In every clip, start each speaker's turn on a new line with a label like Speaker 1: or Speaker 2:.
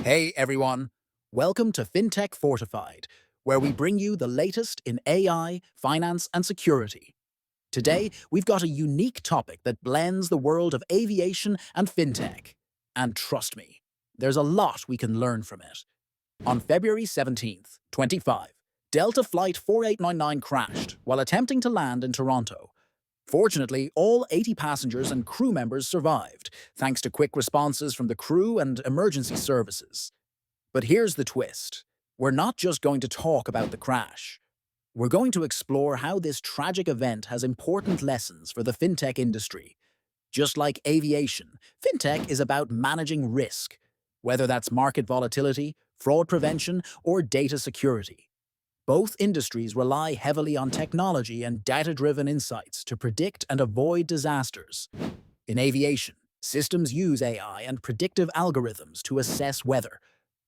Speaker 1: Hey everyone, welcome to Fintech Fortified, where we bring you the latest in AI, finance, and security. Today, we've got a unique topic that blends the world of aviation and fintech. And trust me, there's a lot we can learn from it. On February 17th, 25, Delta Flight 4899 crashed while attempting to land in Toronto. Fortunately, all 80 passengers and crew members survived, thanks to quick responses from the crew and emergency services. But here's the twist. We're not just going to talk about the crash. We're going to explore how this tragic event has important lessons for the fintech industry. Just like aviation, fintech is about managing risk, whether that's market volatility, fraud prevention, or data security. Both industries rely heavily on technology and data-driven insights to predict and avoid disasters. In aviation, systems use AI and predictive algorithms to assess weather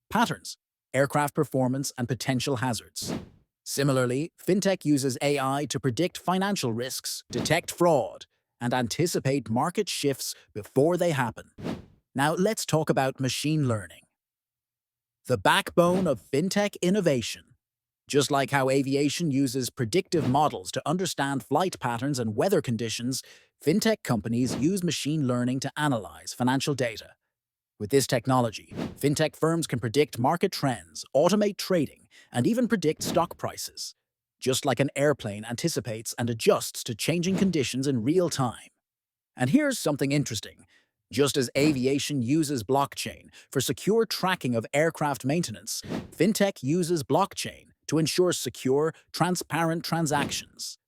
Speaker 1: patterns, aircraft performance, and potential hazards. Similarly, fintech uses AI to predict financial risks, detect fraud, and anticipate market shifts before they happen. Now let's talk about machine learning, the backbone of fintech innovation. Just like how aviation uses predictive models to understand flight patterns and weather conditions, fintech companies use machine learning to analyze financial data. With this technology, fintech firms can predict market trends, automate trading, and even predict stock prices, just like an airplane anticipates and adjusts to changing conditions in real time. And here's something interesting. Just as aviation uses blockchain for secure tracking of aircraft maintenance, fintech uses blockchain to ensure secure, transparent transactions.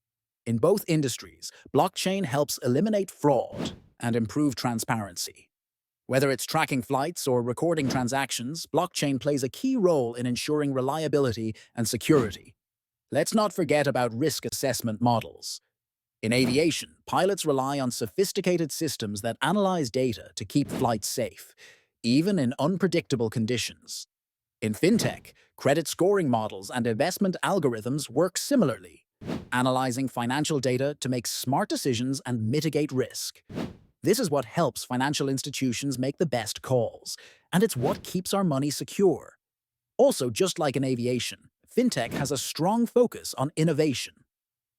Speaker 1: In both industries, blockchain helps eliminate fraud and improve transparency. Whether it's tracking flights or recording transactions, blockchain plays a key role in ensuring reliability and security. Let's not forget about risk assessment models. In aviation, pilots rely on sophisticated systems that analyze data to keep flights safe, even in unpredictable conditions. In fintech, credit scoring models and investment algorithms work similarly, analyzing financial data to make smart decisions and mitigate risk. This is what helps financial institutions make the best calls, and it's what keeps our money secure. Also, just like in aviation, fintech has a strong focus on innovation.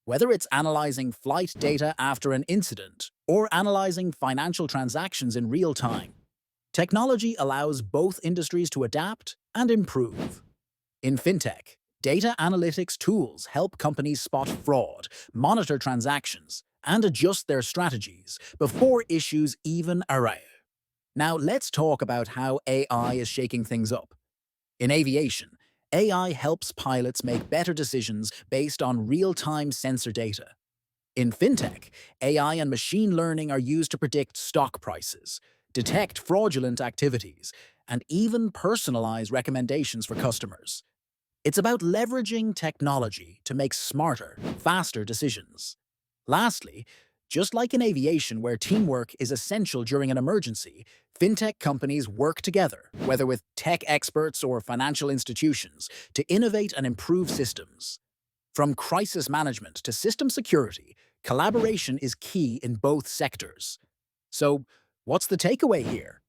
Speaker 1: Whether it's analyzing flight data after an incident or analyzing financial transactions in real time, technology allows both industries to adapt and improve. In fintech, data analytics tools help companies spot fraud, monitor transactions, and adjust their strategies before issues even arise. Now let's talk about how AI is shaking things up. In aviation, AI helps pilots make better decisions based on real-time sensor data. In fintech, AI and machine learning are used to predict stock prices, detect fraudulent activities, and even personalize recommendations for customers. It's about leveraging technology to make smarter, faster decisions. Lastly, just like in aviation where teamwork is essential during an emergency, fintech companies work together, whether with tech experts or financial institutions, to innovate and improve systems. From crisis management to system security, collaboration is key in both sectors. So, what's the takeaway here?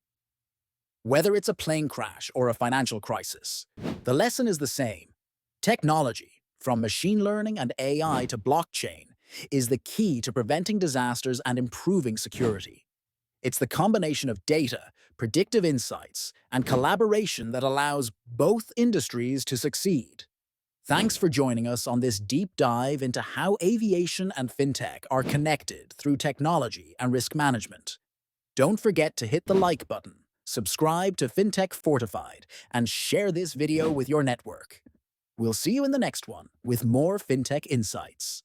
Speaker 1: Whether it's a plane crash or a financial crisis, the lesson is the same. Technology, from machine learning and AI to blockchain, is the key to preventing disasters and improving security. It's the combination of data, predictive insights, and collaboration that allows both industries to succeed. Thanks for joining us on this deep dive into how aviation and fintech are connected through technology and risk management. Don't forget to hit the like button, subscribe to Fintech Fortified, and share this video with your network. We'll see you in the next one with more fintech insights.